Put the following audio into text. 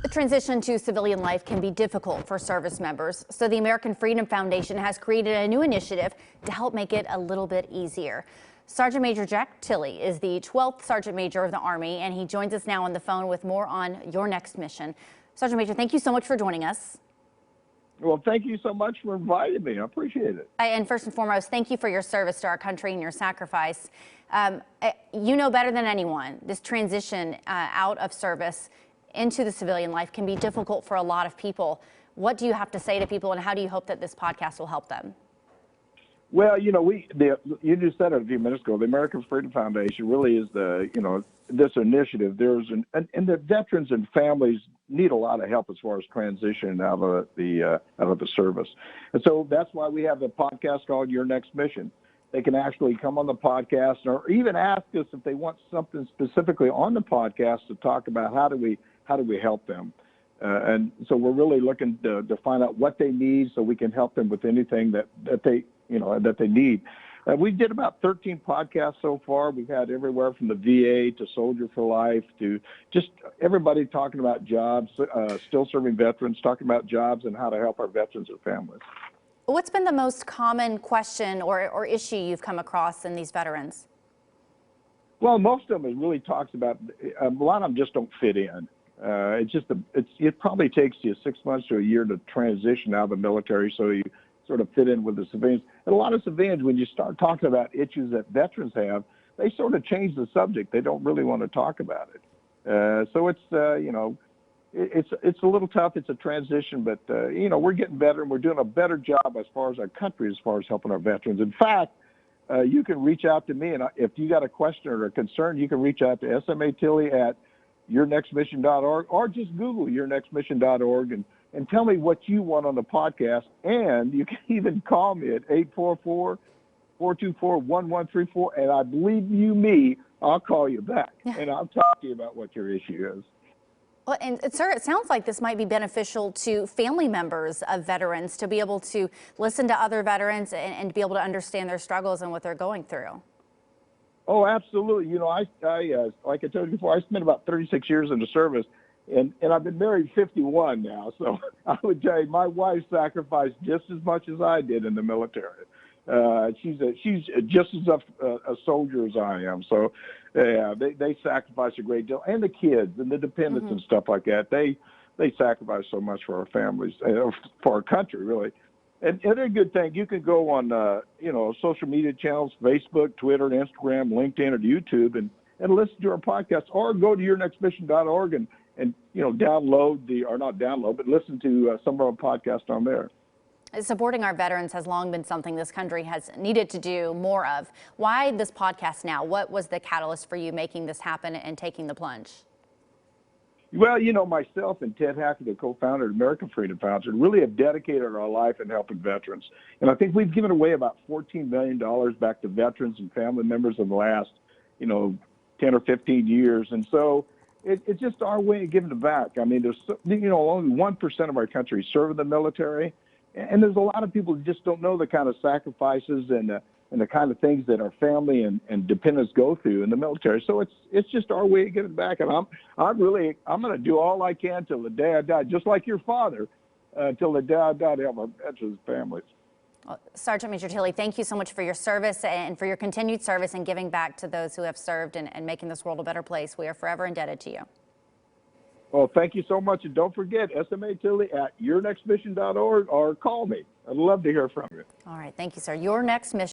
The transition to civilian life can be difficult for service members, so the American Freedom Foundation has created a new initiative to help make it a little bit easier. Sergeant Major Jack Tilley is the 12th Sergeant Major of the Army, and he joins us now on the phone with more on Your Next Mission. Sergeant Major, thank you so much for joining us. Well, thank you so much for inviting me. I appreciate it. And first and foremost, thank you for your service to our country and your sacrifice. You know better than anyone, this transition out of service into the civilian life can be difficult for a lot of people. What do you have to say to people, and how do you hope that this podcast will help them? Well, you just said it a few minutes ago. The American Freedom Foundation really is this initiative. And the veterans and families need a lot of help as far as transition out of the service. And so that's why we have a podcast called Your Next Mission. They can actually come on the podcast or even ask us if they want something specifically on the podcast to talk about. How do we help them? And so we're really looking to find out what they need so we can help them with anything that they need. We did about 13 podcasts so far. We've had everywhere from the VA to Soldier for Life to just everybody talking about jobs, still serving veterans, talking about jobs and how to help our veterans and families. What's been the most common question or issue you've come across in these veterans? Well, most of them really talks about, a lot of them just don't fit in. It probably takes you 6 months to a year to transition out of the military so you sort of fit in with the civilians. And a lot of civilians, when you start talking about issues that veterans have, they sort of change the subject. They don't really want to talk about it. So it's a little tough. It's a transition, but we're getting better, and we're doing a better job as far as our country, as far as helping our veterans. In fact, you can reach out to me, and if you got a question or a concern, you can reach out to SMA Tilley at yournextmission.org, or just Google yournextmission.org and tell me what you want on the podcast. And you can even call me at 844-424-1134. And I believe me, I'll call you back and I'll talk to you about what your issue is. Well, and sir, it sounds like this might be beneficial to family members of veterans to be able to listen to other veterans and be able to understand their struggles and what they're going through. Oh, absolutely. I like I told you before, I spent about 36 years in the service, and I've been married 51 now. So I would tell you, my wife sacrificed just as much as I did in the military. She's just as a soldier as I am. So yeah, they sacrifice a great deal, and the kids and the dependents and stuff like that. They sacrifice so much for our families, for our country, really. And they're a good thing. You can go on, social media channels, Facebook, Twitter, Instagram, LinkedIn, or YouTube, and listen to our podcast, or go to yournextmission.org and listen to some of our podcasts on there. Supporting our veterans has long been something this country has needed to do more of. Why this podcast now? What was the catalyst for you making this happen and taking the plunge? Well, myself and Ted Hacker, the co-founder of the American Freedom Foundation, really have dedicated our life in helping veterans. And I think we've given away about $14 million back to veterans and family members in the last, 10 or 15 years. And so it's just our way of giving it back. I mean, there's, only 1% of our country serve in the military. And there's a lot of people who just don't know the kind of sacrifices and the kind of things that our family and dependents go through in the military. So it's just our way of getting back. And I'm going to do all I can till the day I die, just like your father, till the day I die to help our veterans' families. Well, Sergeant Major Tilley, thank you so much for your service and for your continued service and giving back to those who have served and making this world a better place. We are forever indebted to you. Well, thank you so much. And don't forget, SMA Tilley at yournextmission.org, or call me. I'd love to hear from you. All right. Thank you, sir. Your Next Mission.